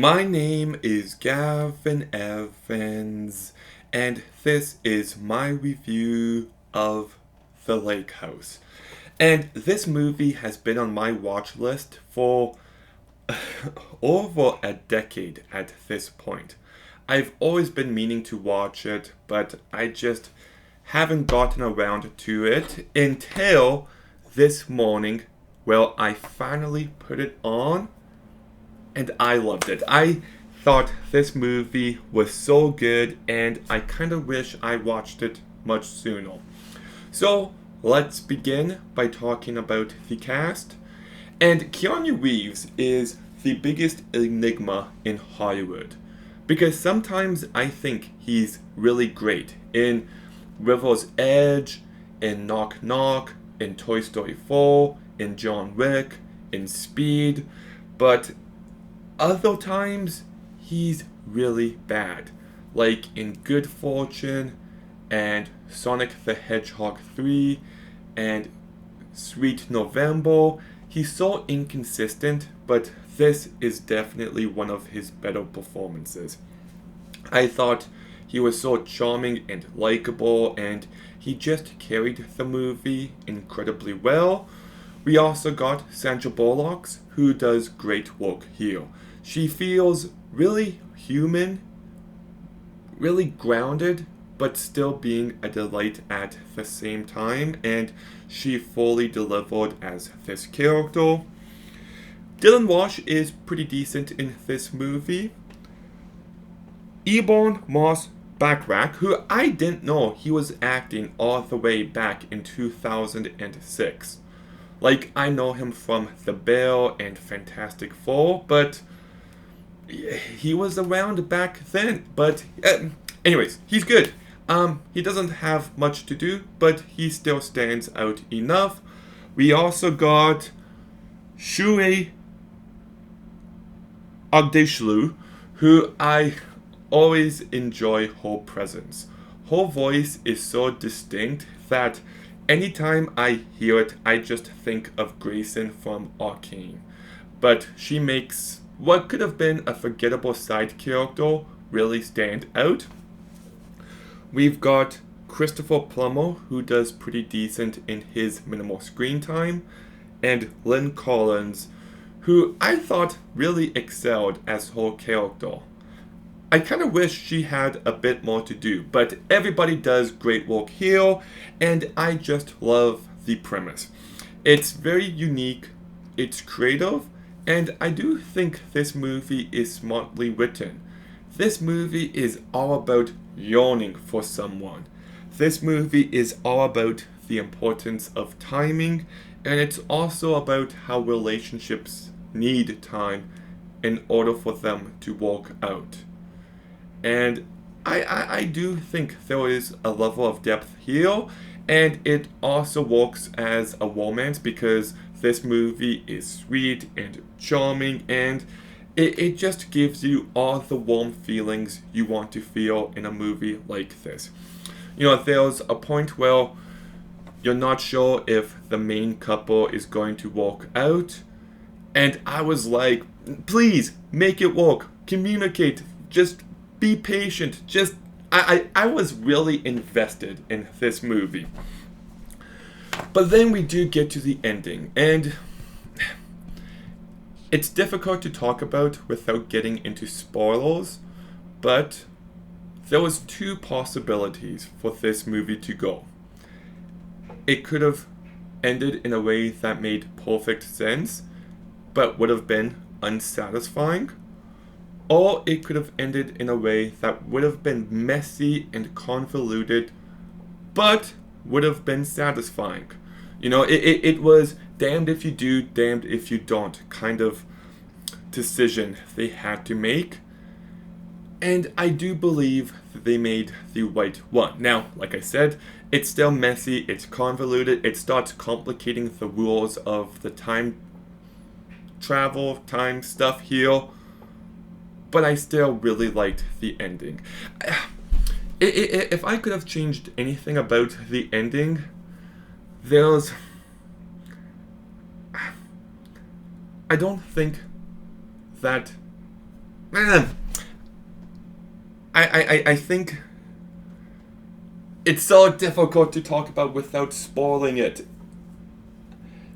My name is Gavin Evans, and this is my review of The Lake House. And this movie has been on my watch list for over a decade at this point. I've always been meaning to watch it, but I just haven't gotten around to it until this morning. Well, I finally put it on and I loved it. I thought this movie was so good, and I kind of wish I watched it much sooner. So, let's begin by talking about the cast. And Keanu Reeves is the biggest enigma in Hollywood. Because sometimes I think he's really great in River's Edge, in Knock Knock, in Toy Story 4, in John Wick, in Speed, but other times, he's really bad. Like in Good Fortune, and Sonic the Hedgehog 3, and Sweet November. He's so inconsistent, but this is definitely one of his better performances. I thought he was so charming and likable, and he just carried the movie incredibly well. We also got Sandra Bullock, who does great work here. She feels really human, really grounded, but still being a delight at the same time, and she fully delivered as this character. Dylan Walsh is pretty decent in this movie. Moss-Bachrach, who I didn't know he was acting all the way back in 2006. Like, I know him from The Bear and Fantastic Four, but he was around back then. But anyways, he's good. He doesn't have much to do, but he still stands out enough. We also got Shui Agdeshlu, who I always enjoy her presence. Her voice is so distinct that anytime I hear it, I just think of Grayson from Arcane. But she makes what could have been a forgettable side character really stand out. We've got Christopher Plummer, who does pretty decent in his minimal screen time, and Lynn Collins, who I thought really excelled as her character. I kind of wish she had a bit more to do, but everybody does great work here, and I just love the premise. It's very unique, it's creative, and I do think this movie is smartly written. This movie is all about yearning for someone. This movie is all about the importance of timing, and it's also about how relationships need time in order for them to work out. And I do think there is a level of depth here, and it also works as a romance because this movie is sweet and charming, and it just gives you all the warm feelings you want to feel in a movie like this. You know, there's a point where you're not sure if the main couple is going to work out, and I was like, please make it work, communicate, just be patient. Just I was really invested in this movie. But then we do get to the ending, and it's difficult to talk about without getting into spoilers, but there was two possibilities for this movie to go. It could have ended in a way that made perfect sense, but would have been unsatisfying, or it could have ended in a way that would have been messy and convoluted, but would have been satisfying. You know, it was damned if you do, damned if you don't kind of decision they had to make. And I do believe they made the right one. Now, like I said, it's still messy, it's convoluted, it starts complicating the rules of the time travel, time stuff here, but I still really liked the ending. If I could have changed anything about the ending, there's... I don't think that I think it's so difficult to talk about without spoiling it.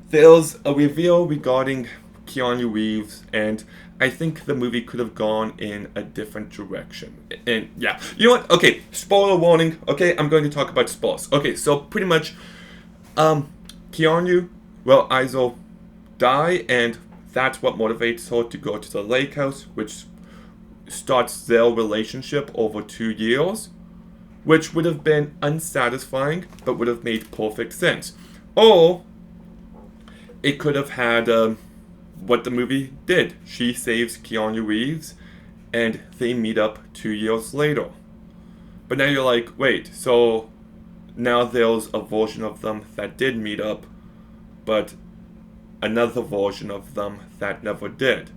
There's a reveal regarding Keanu Reeves, and I think the movie could have gone in a different direction. And yeah, you know what? Okay, spoiler warning. Okay, I'm going to talk about spoilers. Okay, so pretty much, Keanu, well, Aizo die, and that's what motivates her to go to the lake house, which starts their relationship over 2 years, which would have been unsatisfying, but would have made perfect sense. Or it could have had what the movie did. She saves Keanu Reeves, and they meet up 2 years later. But now you're like, wait, so now there's a version of them that did meet up, but another version of them that never did.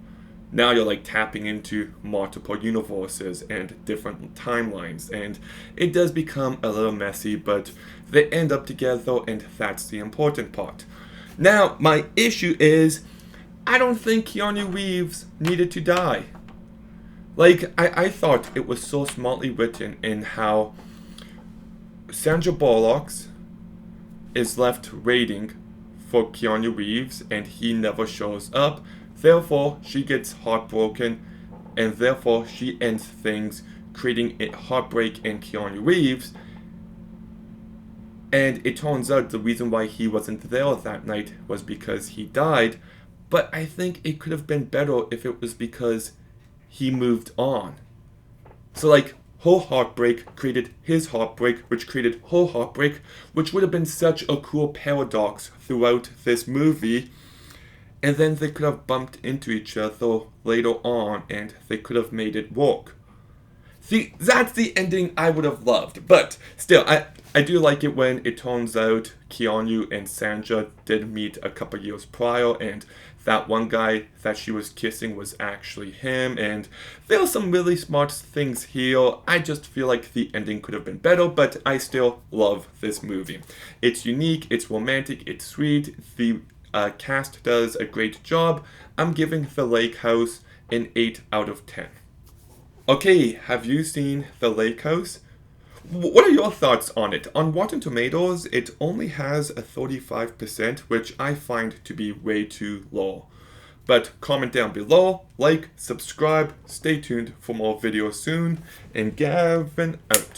Now you're like tapping into multiple universes and different timelines, and it does become a little messy, but they end up together, and that's the important part. Now, my issue is, I don't think Keanu Reeves needed to die. Like, I thought it was so smartly written in how Sandra Bullock is left waiting for Keanu Reeves, and he never shows up. Therefore, she gets heartbroken, and therefore she ends things, creating a heartbreak in Keanu Reeves. And it turns out the reason why he wasn't there that night was because he died. But I think it could have been better if it was because he moved on. So like, her heartbreak created his heartbreak, which created her heartbreak, which would have been such a cool paradox throughout this movie. And then they could have bumped into each other later on, and they could have made it work. See, that's the ending I would have loved. But still, I do like it when it turns out Keanu and Sandra did meet a couple years prior, and that one guy that she was kissing was actually him, and there are some really smart things here. I just feel like the ending could have been better, but I still love this movie. It's unique, it's romantic, it's sweet, the cast does a great job. I'm giving The Lake House an 8 out of 10. Okay, have you seen The Lake House? What are your thoughts on it? On Rotten Tomatoes, it only has a 35%, which I find to be way too low. But comment down below, like, subscribe, stay tuned for more videos soon, and Gavin out.